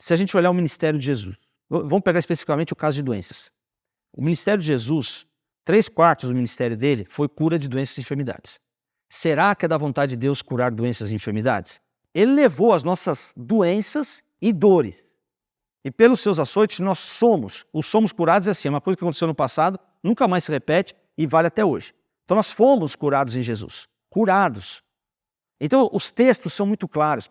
se a gente olhar o ministério de Jesus, vamos pegar especificamente o caso de doenças. O ministério de Jesus, 3/4 do ministério dele foi cura de doenças e enfermidades. Será que é da vontade de Deus curar doenças e enfermidades? Ele levou as nossas doenças e dores. E pelos seus açoites nós somos curados, é assim, é uma coisa que aconteceu no passado, nunca mais se repete e vale até hoje. Então nós fomos curados em Jesus, curados. Então os textos são muito claros.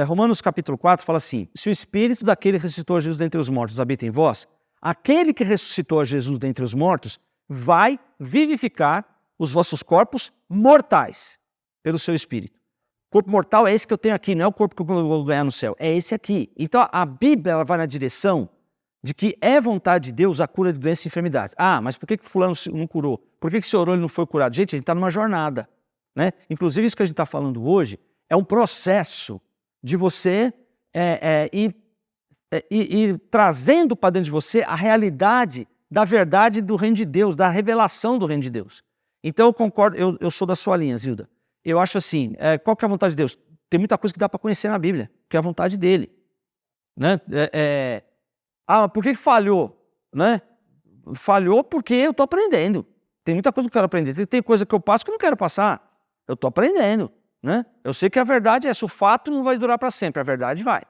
Romanos capítulo 4 fala assim: se o Espírito daquele que ressuscitou Jesus dentre os mortos habita em vós, aquele que ressuscitou Jesus dentre os mortos vai vivificar os vossos corpos mortais pelo seu Espírito. O corpo mortal é esse que eu tenho aqui, não é o corpo que eu vou ganhar no céu, é esse aqui. Então a Bíblia ela vai na direção de que é vontade de Deus a cura de doenças e enfermidades. Ah, mas por que fulano não curou? Por que se orou e ele não foi curado? Gente, a gente está numa jornada, né? Inclusive isso que a gente está falando hoje é um processo de você ir trazendo para dentro de você a realidade da verdade do reino de Deus, da revelação do reino de Deus. Então eu concordo, eu sou da sua linha, Zilda. Eu acho assim, qual que é a vontade de Deus? Tem muita coisa que dá para conhecer na Bíblia, que é a vontade dele. Né? Por que falhou? Né? Falhou porque eu estou aprendendo. Tem muita coisa que eu quero aprender. Tem coisa que eu passo que eu não quero passar. Eu estou aprendendo. Né? Eu sei que a verdade é essa, o fato não vai durar para sempre, a verdade vai.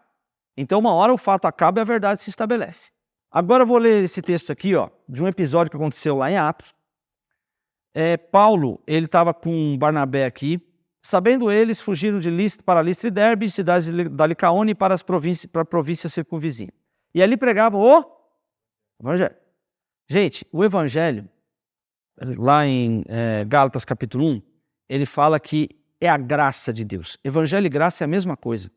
Então uma hora o fato acaba e a verdade se estabelece. Agora eu vou ler esse texto aqui, ó, de um episódio que aconteceu lá em Atos. Paulo, ele estava com Barnabé aqui. Sabendo eles, fugiram para Listra e Derbe, cidades da Licaônia e para a província circunvizinha. E ali pregavam o Evangelho. Gente, o Evangelho, lá em Gálatas capítulo 1, ele fala que é a graça de Deus. Evangelho e graça é a mesma coisa.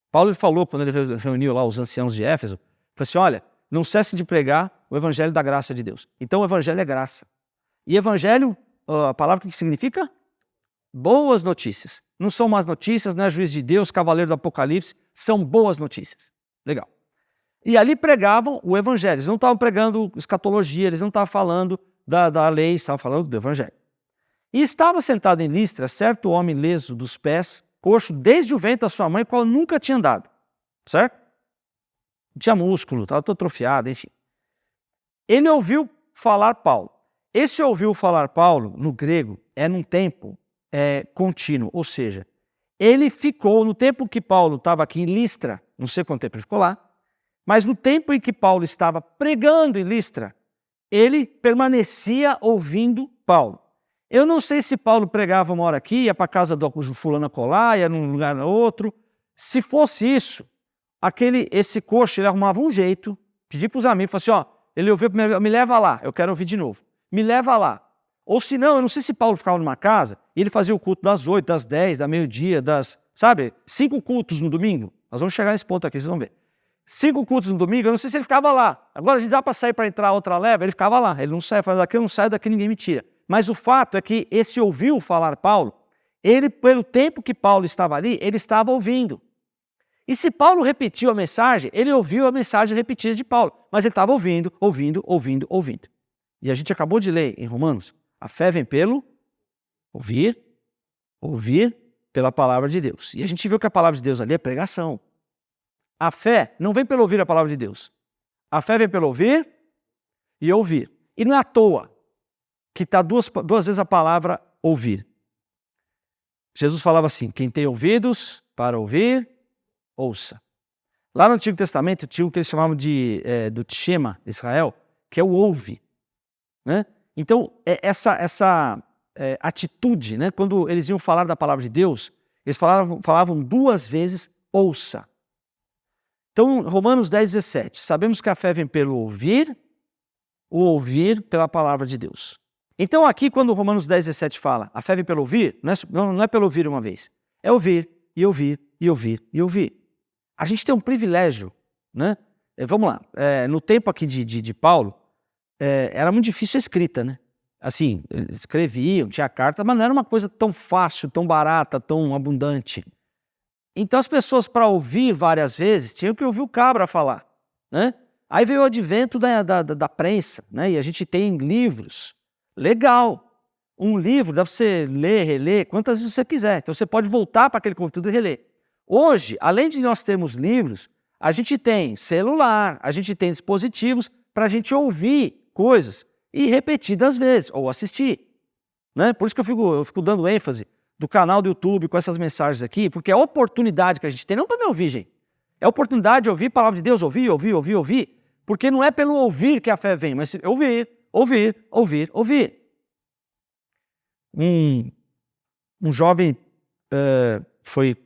Paulo falou, quando ele reuniu lá os anciãos de Éfeso, falou assim, olha, não cesse de pregar o Evangelho da graça de Deus. Então o Evangelho é graça. E Evangelho, a palavra que significa? Boas notícias. Não são más notícias, não é juiz de Deus, cavaleiro do Apocalipse, são boas notícias. Legal. E ali pregavam o Evangelho. Eles não estavam pregando escatologia, eles não estavam falando da lei, estavam falando do Evangelho. E estava sentado em Listra certo homem leso dos pés, coxo desde o ventre da sua mãe, qual nunca tinha andado. Certo? Não tinha músculo, estava todo atrofiado, enfim. Ele ouviu falar Paulo. Esse ouviu falar Paulo, no grego, é num tempo contínuo, ou seja, ele ficou, no tempo que Paulo estava aqui em Listra, não sei quanto tempo ele ficou lá, mas no tempo em que Paulo estava pregando em Listra, ele permanecia ouvindo Paulo. Eu não sei se Paulo pregava uma hora aqui, ia para a casa do fulano colar, ia num lugar no outro. Se fosse isso, esse coxo, ele arrumava um jeito, pedia para os amigos, falava assim, ele ouviu, me leva lá, eu quero ouvir de novo. Me leva lá. Ou se não, eu não sei se Paulo ficava numa casa e ele fazia o culto das 8, das 10, da meio-dia, 5 cultos no domingo. Nós vamos chegar nesse ponto aqui, vocês vão ver. 5 cultos no domingo, eu não sei se ele ficava lá. Agora, a gente dá para sair para entrar outra leva, ele ficava lá. Ele não sai, fala, daqui eu não saio, daqui ninguém me tira. Mas o fato é que esse ouviu falar Paulo, ele, pelo tempo que Paulo estava ali, ele estava ouvindo. E se Paulo repetiu a mensagem, ele ouviu a mensagem repetida de Paulo. Mas ele estava ouvindo. E a gente acabou de ler em Romanos, a fé vem pelo ouvir pela palavra de Deus. E a gente viu que a palavra de Deus ali é pregação. A fé não vem pelo ouvir a palavra de Deus. A fé vem pelo ouvir e ouvir. E não é à toa que está duas vezes a palavra ouvir. Jesus falava assim, quem tem ouvidos para ouvir, ouça. Lá no Antigo Testamento tinha o que eles chamavam do Shema, Israel, que é o ouve. Né? Então, essa atitude, né? Quando eles iam falar da palavra de Deus, eles falavam 2 vezes, ouça. Então, Romanos 10, 17, sabemos que a fé vem pelo ouvir, o ouvir pela palavra de Deus. Então aqui, quando Romanos 10, 17 fala, a fé vem pelo ouvir, não é pelo ouvir uma vez, é ouvir, e ouvir, e ouvir, e ouvir. A gente tem um privilégio, né? Vamos lá, no tempo aqui de Paulo, era muito difícil a escrita, né? Assim, eles escreviam, tinha carta, mas não era uma coisa tão fácil, tão barata, tão abundante. Então as pessoas, para ouvir várias vezes, tinham que ouvir o cabra falar, né? Aí veio o advento da prensa, né? E a gente tem livros. Legal. Um livro dá para você ler, reler, quantas vezes você quiser. Então você pode voltar para aquele conteúdo e reler. Hoje, além de nós termos livros, A gente tem celular, a gente tem dispositivos para a gente ouvir coisas e repetidas vezes, ou assistir. Né? Por isso que eu fico dando ênfase do canal do YouTube com essas mensagens aqui, porque é a oportunidade que a gente tem, não para me ouvir, gente. É a oportunidade de ouvir a palavra de Deus, ouvir, porque não é pelo ouvir que a fé vem, mas ouvir. Um jovem foi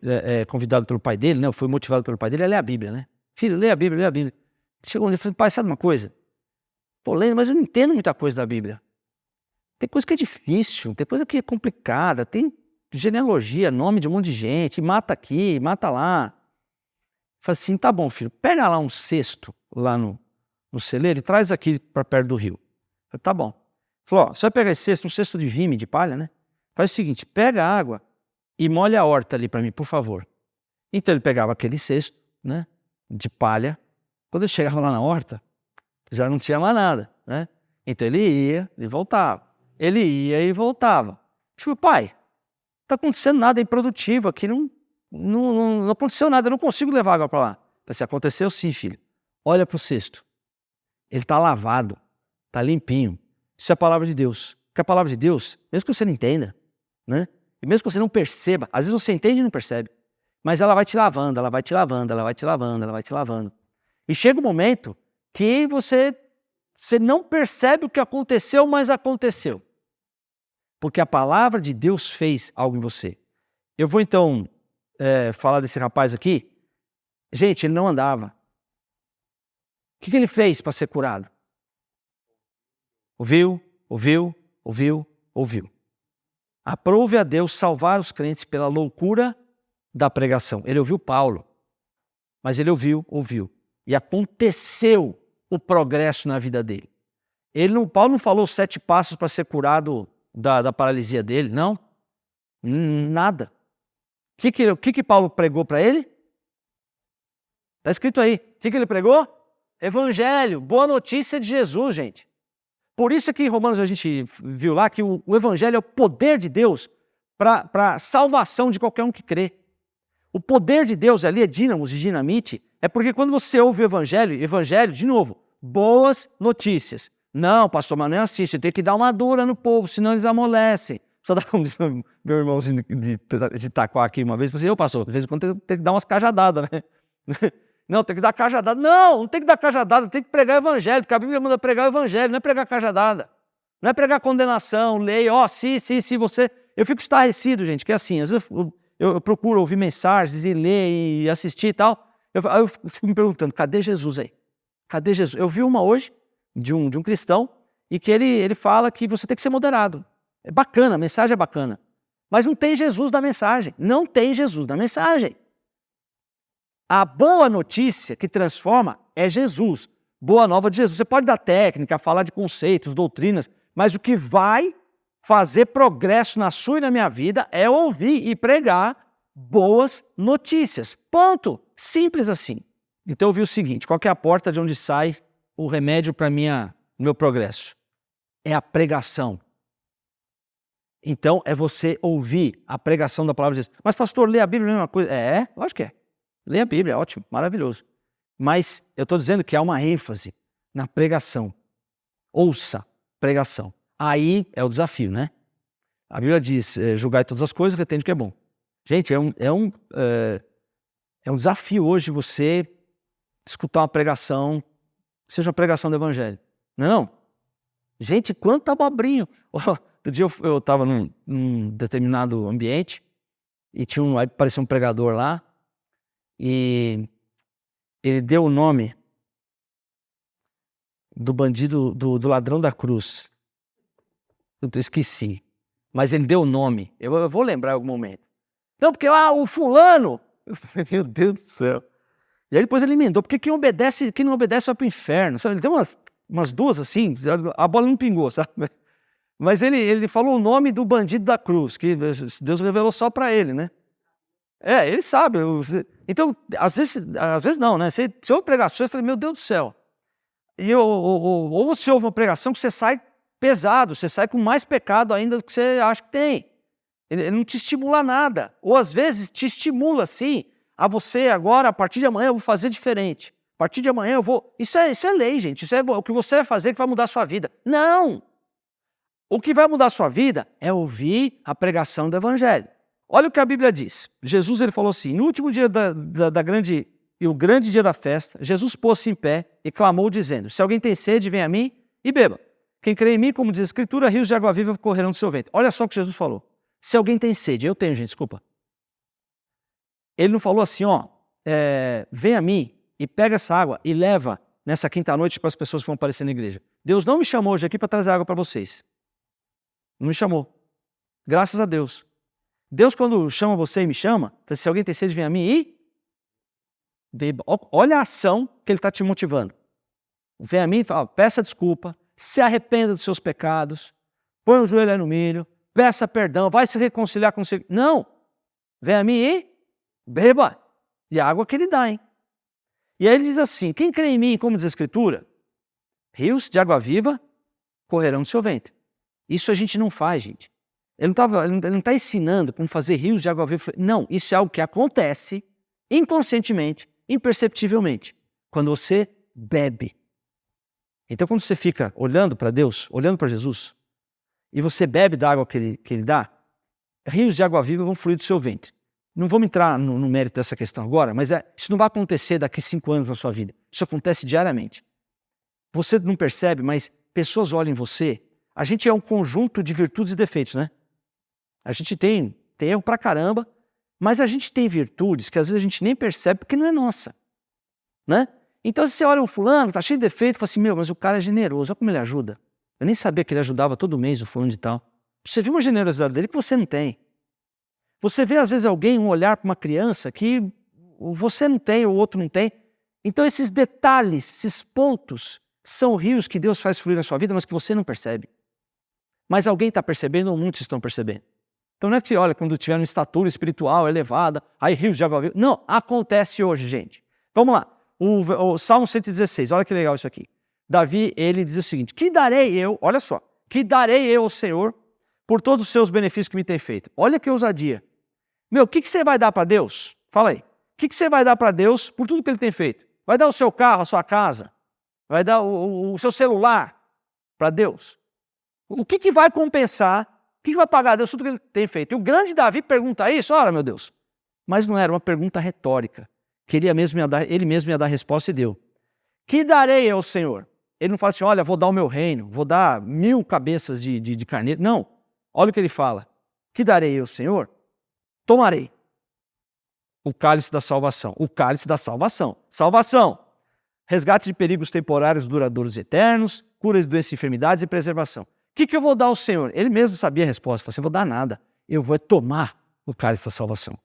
convidado pelo pai dele, né? Foi motivado pelo pai dele a ler a Bíblia, né? Filho, lê a Bíblia. Chegou um dia e falou, pai, sabe uma coisa? Tô lendo, mas eu não entendo muita coisa da Bíblia. Tem coisa que é difícil, tem coisa que é complicada, tem genealogia, nome de um monte de gente, mata aqui, mata lá. Falei assim, tá bom, filho, pega lá um cesto lá no celeiro e traz aqui para perto do rio. Falei, tá bom. Falou, ó, você vai pegar esse cesto, um cesto de vime, de palha, né? Faz o seguinte, pega a água e molha a horta ali para mim, por favor. Então ele pegava aquele cesto, né, de palha. Quando ele chegava lá na horta, já não tinha mais nada, né? Então ele ia e voltava. Ele ia e voltava. Eu falei, pai, não está acontecendo nada improdutivo aqui, não aconteceu nada, eu não consigo levar água para lá. Falei assim, aconteceu sim, filho. Olha para o cesto. Ele está lavado, está limpinho. Isso é a palavra de Deus. Porque a palavra de Deus, mesmo que você não entenda, né? E mesmo que você não perceba, às vezes você entende e não percebe, mas ela vai te lavando, ela vai te lavando. E chega um momento que você não percebe o que aconteceu, mas aconteceu. Porque a palavra de Deus fez algo em você. Eu vou então falar desse rapaz aqui. Gente, ele não andava. O que ele fez para ser curado? Ouviu. Aprove a Deus salvar os crentes pela loucura da pregação. Ele ouviu Paulo, mas ele ouviu. E aconteceu o progresso na vida dele. Paulo não falou 7 passos para ser curado da paralisia dele, não. Nada. O que Paulo pregou para ele? Está escrito aí. O que ele pregou? Evangelho, boa notícia de Jesus, gente. Por isso que em Romanos a gente viu lá que o Evangelho é o poder de Deus para a salvação de qualquer um que crê. O poder de Deus ali é dínamos de dinamite, é porque quando você ouve o Evangelho, de novo, boas notícias. Não, pastor, mas não é assim, você tem que dar uma dura no povo, senão eles amolecem. Só dá como disse meu irmãozinho de Itaquá aqui uma vez, eu falei assim, pastor, de vez em quando tem que dar umas cajadadas, né? Não, tem que dar cajadada. Não tem que dar cajadada, tem que pregar o Evangelho, porque a Bíblia manda pregar o Evangelho, não é pregar cajadada. Não é pregar condenação, lei, se você... Eu fico estarrecido, gente, que assim, às vezes eu procuro ouvir mensagens e ler e assistir e tal, eu fico me perguntando, cadê Jesus aí? Cadê Jesus? Eu vi uma hoje, de um cristão, e que ele fala que você tem que ser moderado. É bacana, a mensagem é bacana. Mas não tem Jesus na mensagem. Não tem Jesus na mensagem. A boa notícia que transforma é Jesus. Boa nova de Jesus. Você pode dar técnica, falar de conceitos, doutrinas, mas o que vai fazer progresso na sua e na minha vida é ouvir e pregar boas notícias. Ponto. Simples assim. Então eu vi o seguinte, qual que é a porta de onde sai o remédio para o meu progresso? É a pregação. Então é você ouvir a pregação da palavra de Deus. Mas pastor, ler a Bíblia é a mesma coisa? Lógico que é. Ler a Bíblia, ótimo, maravilhoso. Mas eu estou dizendo que há uma ênfase na pregação. Ouça pregação. Aí é o desafio, né? A Bíblia diz, julgai todas as coisas, retende o que é bom. Gente, é um desafio hoje você escutar uma pregação, seja uma pregação do Evangelho. Não é não? Gente, quanto abobrinho. Outro dia eu estava num determinado ambiente e aí apareceu um pregador lá e ele deu o nome do bandido, do ladrão da cruz. Eu esqueci. Mas ele deu o nome. Eu vou lembrar em algum momento. Não, porque lá o fulano... Eu falei, meu Deus do céu. E aí depois ele emendou. Porque quem não obedece vai para o inferno. Ele deu umas duas assim, a bola não pingou, sabe? Mas ele falou o nome do bandido da cruz, que Deus revelou só para ele, né? Ele sabe. Então, às vezes não, né? Você ouve pregações e fala, meu Deus do céu. Ou você ouve uma pregação que você sai pesado, você sai com mais pecado ainda do que você acha que tem. Ele não te estimula nada. Ou às vezes te estimula, sim, a você agora, a partir de amanhã eu vou fazer diferente. A partir de amanhã eu vou... Isso é lei, gente. Isso é o que você vai fazer que vai mudar a sua vida. Não! O que vai mudar a sua vida é ouvir a pregação do Evangelho. Olha o que a Bíblia diz. Jesus ele falou assim, no último dia o grande dia da festa, Jesus pôs-se em pé e clamou dizendo, se alguém tem sede, vem a mim e beba. Quem crê em mim, como diz a Escritura, rios de água viva correrão do seu ventre. Olha só o que Jesus falou. Se alguém tem sede, eu tenho, gente, desculpa. Ele não falou assim, vem a mim e pega essa água e leva nessa quinta-noite para as pessoas que vão aparecer na igreja. Deus não me chamou hoje aqui para trazer água para vocês. Não me chamou. Graças a Deus. Deus, quando chama você e me chama, se alguém tem sede, vem a mim e beba. Olha a ação que ele está te motivando. Vem a mim e fala, peça desculpa, se arrependa dos seus pecados, põe o joelho aí no milho, peça perdão, vai se reconciliar com você. Não. Vem a mim e beba. E a água que ele dá, hein? E aí ele diz assim, quem crê em mim, como diz a Escritura, rios de água viva correrão do seu ventre. Isso a gente não faz, gente. Ele não está ensinando como fazer rios de água viva. Não, isso é algo que acontece inconscientemente, imperceptivelmente, quando você bebe. Então, quando você fica olhando para Deus, olhando para Jesus, e você bebe da água que ele dá, rios de água viva vão fluir do seu ventre. Não vamos entrar no mérito dessa questão agora, mas isso não vai acontecer daqui 5 anos na sua vida. Isso acontece diariamente. Você não percebe, mas pessoas olham em você. A gente é um conjunto de virtudes e defeitos, né? A gente tem erro pra caramba, mas a gente tem virtudes que às vezes a gente nem percebe porque não é nossa, né? Então se você olha um fulano, tá cheio de defeito, fala assim, mas o cara é generoso, olha como ele ajuda. Eu nem sabia que ele ajudava todo mês o fulano de tal. Você viu uma generosidade dele que você não tem. Você vê às vezes alguém, um olhar para uma criança que você não tem, o outro não tem. Então esses detalhes, esses pontos, são rios que Deus faz fluir na sua vida, mas que você não percebe. Mas alguém está percebendo ou muitos estão percebendo. Então não é que, olha, quando tiver uma estatura espiritual elevada, aí rios de água viva. Não, acontece hoje, gente. Vamos lá, o Salmo 116, olha que legal isso aqui. Davi, ele diz o seguinte, que darei eu, olha só, que darei eu ao Senhor por todos os seus benefícios que me tem feito. Olha que ousadia. O que você vai dar para Deus? Fala aí. O que você vai dar para Deus por tudo que ele tem feito? Vai dar o seu carro, a sua casa? Vai dar o seu celular para Deus? O que vai compensar? O que vai pagar a Deus tudo que ele tem feito? E o grande Davi pergunta isso, ora meu Deus. Mas não era uma pergunta retórica, que ele mesmo ia dar a resposta e deu. Que darei eu ao Senhor? Ele não fala assim, olha, vou dar o meu reino, vou dar 1000 cabeças de carneiro. Não, olha o que ele fala. Que darei eu ao Senhor? Tomarei o cálice da salvação. O cálice da salvação. Salvação. Resgate de perigos temporários, duradouros e eternos, cura de doenças e enfermidades e preservação. O que eu vou dar ao Senhor? Ele mesmo sabia a resposta. Ele falou assim, eu vou dar nada. Eu vou tomar o cálice da salvação.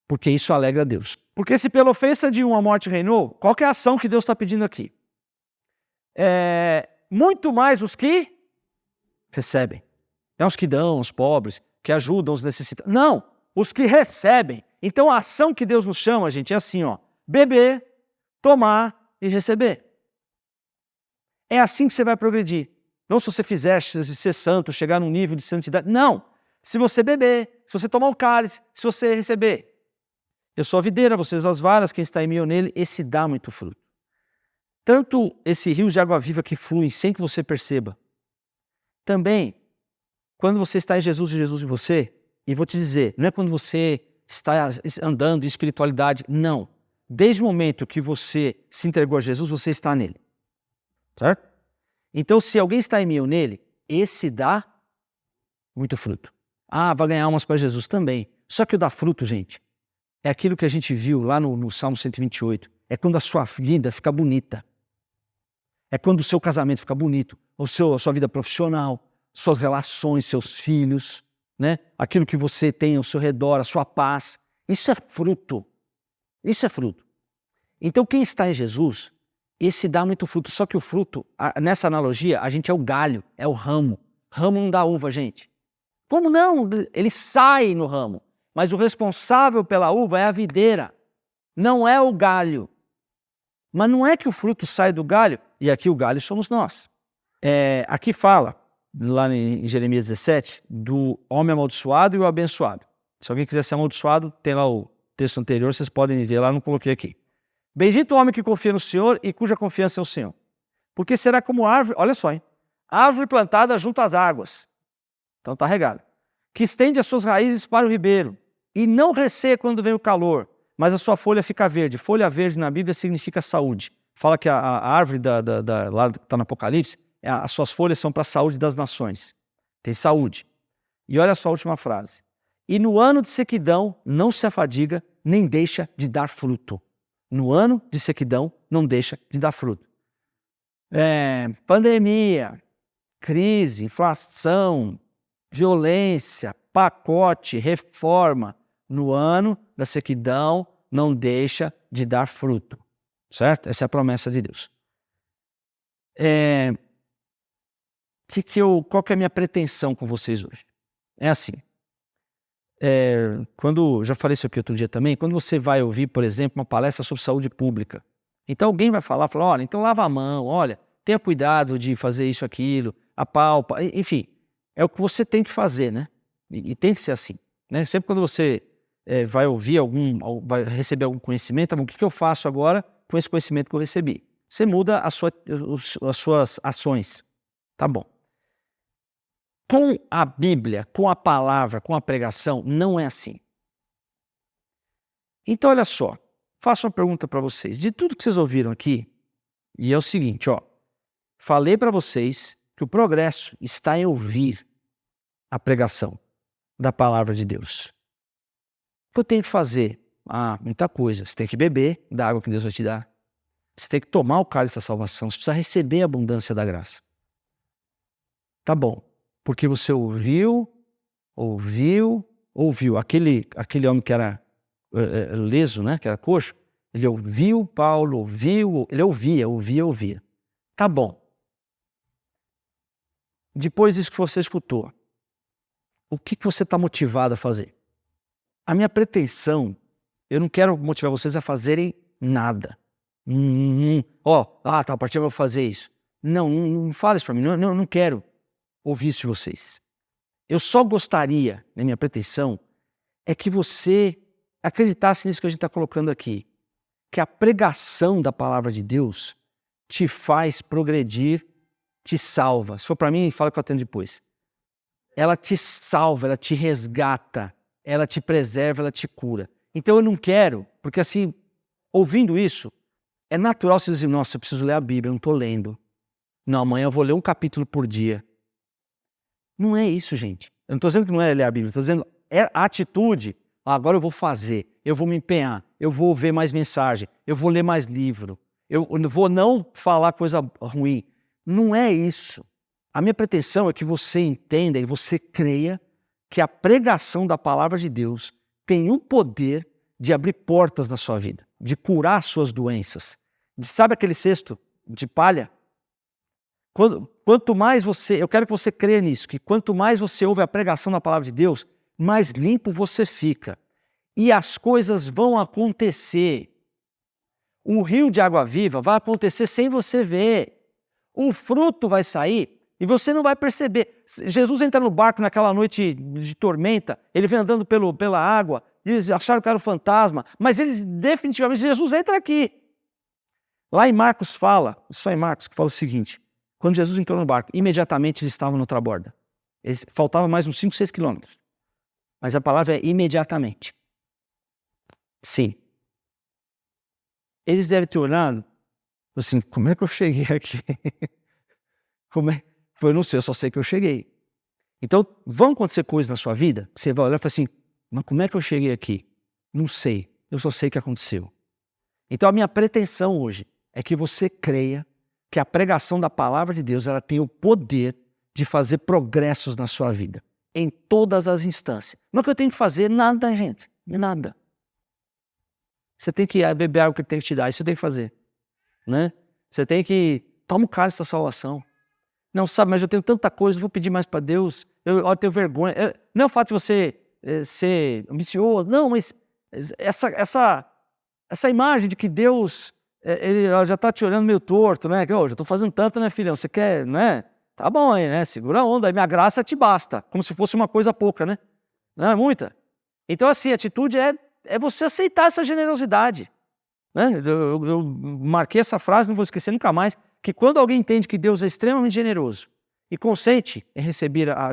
Porque isso alegra a Deus. Porque se pela ofensa de um a morte reinou, qual que é a ação que Deus está pedindo aqui? Muito mais os que recebem. Não os que dão, os pobres, que ajudam os necessitados. Não, os que recebem. Então a ação que Deus nos chama, gente, é assim, beber, tomar e receber. É assim que você vai progredir. Não se você fizer ser santo, chegar num nível de santidade. Não. Se você beber, se você tomar o cálice, se você receber. Eu sou a videira, vocês as varas, quem está em mim ou nele, esse dá muito fruto. Tanto esse rio de água viva que flui sem que você perceba. Também, quando você está em Jesus e Jesus em você, e vou te dizer, não é quando você está andando em espiritualidade, não. Desde o momento que você se entregou a Jesus, você está nele. Certo? Então, se alguém está em mim ou nele, esse dá muito fruto. Vai ganhar almas para Jesus também. Só que o dá fruto, gente, é aquilo que a gente viu lá no Salmo 128. É quando a sua vida fica bonita. É quando o seu casamento fica bonito. A sua vida profissional, suas relações, seus filhos, né? Aquilo que você tem ao seu redor, a sua paz. Isso é fruto. Isso é fruto. Então, quem está em Jesus, esse dá muito fruto. Só que o fruto, nessa analogia, a gente é o galho, é o ramo. Ramo não dá uva, gente. Como não? Ele sai no ramo. Mas o responsável pela uva é a videira, não é o galho. Mas não é que o fruto sai do galho, e aqui o galho somos nós. Aqui fala, lá em Jeremias 17, do homem amaldiçoado e o abençoado. Se alguém quiser ser amaldiçoado, tem lá o texto anterior, vocês podem ver lá, não coloquei aqui. Bendito o homem que confia no Senhor e cuja confiança é o Senhor. Porque será como árvore, olha só, hein? Árvore plantada junto às águas. Então está regado. Que estende as suas raízes para o ribeiro e não receia quando vem o calor, mas a sua folha fica verde. Folha verde na Bíblia significa saúde. Fala que a árvore lá que está no Apocalipse, as suas folhas são para a saúde das nações. Tem saúde. E olha só a última frase. E no ano de sequidão não se afadiga, nem deixa de dar fruto. No ano de sequidão não deixa de dar fruto. Pandemia, crise, inflação, violência, pacote, reforma. No ano da sequidão não deixa de dar fruto. Certo? Essa é a promessa de Deus. Qual que é a minha pretensão com vocês hoje? É assim. Já falei isso aqui outro dia também, quando você vai ouvir, por exemplo, uma palestra sobre saúde pública, então alguém vai falar, olha, então lava a mão, olha, tenha cuidado de fazer isso, aquilo, apalpa, enfim, é o que você tem que fazer, né? E tem que ser assim, né? Sempre quando você vai ouvir vai receber algum conhecimento, o que eu faço agora com esse conhecimento que eu recebi? Você muda as suas ações, tá bom. Com a Bíblia, com a palavra, com a pregação, não é assim. Então, olha só, faço uma pergunta para vocês. De tudo que vocês ouviram aqui, e é o seguinte, falei para vocês que o progresso está em ouvir a pregação da palavra de Deus. O que eu tenho que fazer? Muita coisa. Você tem que beber da água que Deus vai te dar. Você tem que tomar o cálice da salvação. Você precisa receber a abundância da graça. Tá bom. Porque você ouviu. Aquele homem que era leso, né? Que era coxo. Ele ouviu Paulo, ele ouvia. Tá bom. Depois disso que você escutou, o que você está motivado a fazer? A minha pretensão, eu não quero motivar vocês a fazerem nada. A partir eu vou fazer isso. Não fala isso para mim, não quero ouvir isso de vocês. Eu só gostaria, na minha pretensão, é que você acreditasse nisso que a gente está colocando aqui. Que a pregação da palavra de Deus te faz progredir, te salva. Se for para mim, fala que eu atendo depois. Ela te salva, ela te resgata, ela te preserva, ela te cura. Então eu não quero, porque assim, ouvindo isso, é natural você dizer, nossa, eu preciso ler a Bíblia, eu não estou lendo. Não, amanhã eu vou ler um capítulo por dia. Não é isso, gente. Eu não estou dizendo que não é ler a Bíblia, estou dizendo é a atitude. Agora eu vou fazer, eu vou me empenhar, eu vou ver mais mensagem, eu vou ler mais livro, eu vou não falar coisa ruim. Não é isso. A minha pretensão é que você entenda e você creia que a pregação da palavra de Deus tem o poder de abrir portas na sua vida, de curar suas doenças. Sabe aquele cesto de palha? Quanto mais eu quero que você creia nisso, que quanto mais você ouve a pregação da palavra de Deus, mais limpo você fica. E as coisas vão acontecer. O rio de água viva vai acontecer sem você ver. O fruto vai sair e você não vai perceber. Jesus entra no barco naquela noite de tormenta, ele vem andando pela água, eles acharam que era um fantasma, mas eles definitivamente, Jesus entra aqui. Lá em Marcos fala, só em Marcos que fala o seguinte, quando Jesus entrou no barco, imediatamente eles estavam na outra borda. Faltava mais uns 5, 6 quilômetros. Mas a palavra é imediatamente. Sim. Eles devem ter olhado, assim, como é que eu cheguei aqui? Eu não sei, eu só sei que eu cheguei. Então, vão acontecer coisas na sua vida, que você vai olhar e falar assim, mas como é que eu cheguei aqui? Não sei, eu só sei que aconteceu. Então, a minha pretensão hoje é que você creia que a pregação da palavra de Deus ela tem o poder de fazer progressos na sua vida, em todas as instâncias. Não é que eu tenho que fazer nada, gente, nada. Você tem que beber água que ele tem que te dar, isso você tem que fazer. Né? Você tem que... Toma o cálice da salvação. Não, sabe, mas eu tenho tanta coisa, eu vou pedir mais para Deus, eu tenho vergonha. Não é o fato de você ser ambicioso, não, mas essa imagem de que Deus ele já está te olhando meio torto, né? Já estou fazendo tanto, né, filhão? Você quer, né? Tá bom aí, né? Segura a onda, aí minha graça te basta. Como se fosse uma coisa pouca, né? Não é muita. Então, assim, a atitude é é você aceitar essa generosidade. Né? Eu marquei essa frase, não vou esquecer nunca mais, que quando alguém entende que Deus é extremamente generoso e consente em receber a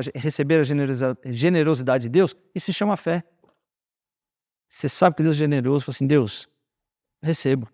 generosidade de Deus, isso se chama fé. Você sabe que Deus é generoso, fala assim, Deus, recebo.